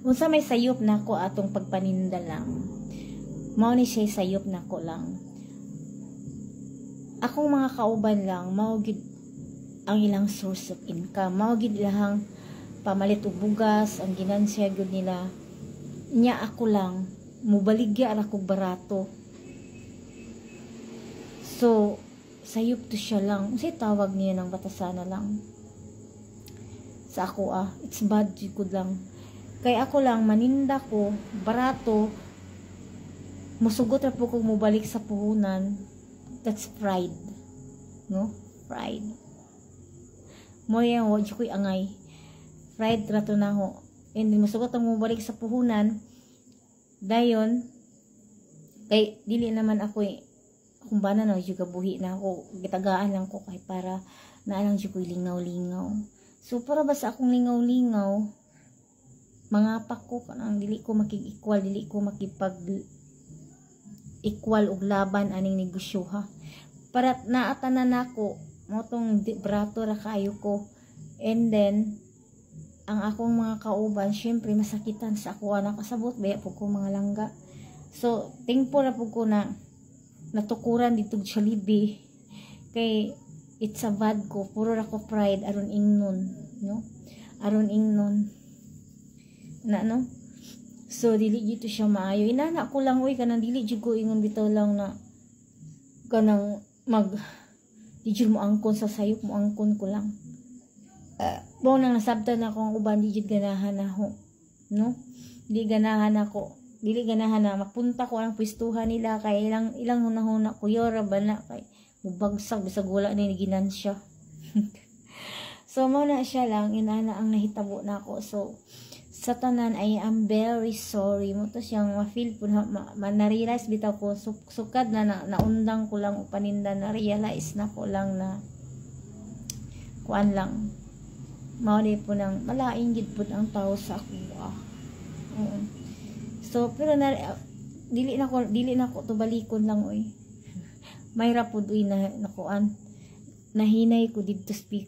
Unsa may sayop nako atong pagpaninda lang. Mao ni siya sayop nako lang. Akong mga kauban lang mao gid ang ilang source of income. Mao gid ilang pamalit og bugas, ang ginansya gud nila. Nya ako lang mubaligya ra kog barato. So sayop to siya lang. Unsay tawag niya ng batasana lang. Sa ako it's bad jud lang. Kay ako lang maninda ko barato, musugot ra po kog mobalik sa puhunan. That's pride, no? Pride. Mo yang wa koy angay. Pride ra to naho. And musugot ang mobalik sa puhunan. Dayon kay dili naman ako kung bana na juga buhi na ako, gitagaan lang ko kay para naalang jud koy lingaw-lingaw. So para ba sa akong lingaw-lingaw, mangapak ko kanang dili ko makig-equal, dili ko makipag-equal og laban aning negosyo ha. Para naatanan nako mo tong brato ra kayo ko. And then ang akong mga kauban syempre masakitan sa ako na kasabot baya po ko mga langga. So thankful na po ko na natukuran dito sa libi kay it's a bad ko puro ra ko pride aron ingnon, no? Aron ingnon na, no? So dili gito siya maayo. Inana ko lang kanang dili jud ko ingon bitaw lang na kanang di jud mo angkon sa sayop mo angkon ko lang. Mo nang nasabtan ako ang uban di jud ganahan ako, no? Di ganahan ako. Dili ganahan na mapunta ko ang pwestuhan nila kay ilang hunahuna ko yora bana kay mubagsak bisag wala ni ginansya. So mo na siya lang inana ang nahitabo nako. So sa tanan I am very sorry mo to siyang ma-feel po na-realize bitaw ko sukad na naundang ko lang o paninda na realize na ko lang na kuan lang mao di po nang malaing gid pud ang tao sa ako. So pero dili na ko to balikon lang oy. May ra pud uy na kuan nahinay ko didto speak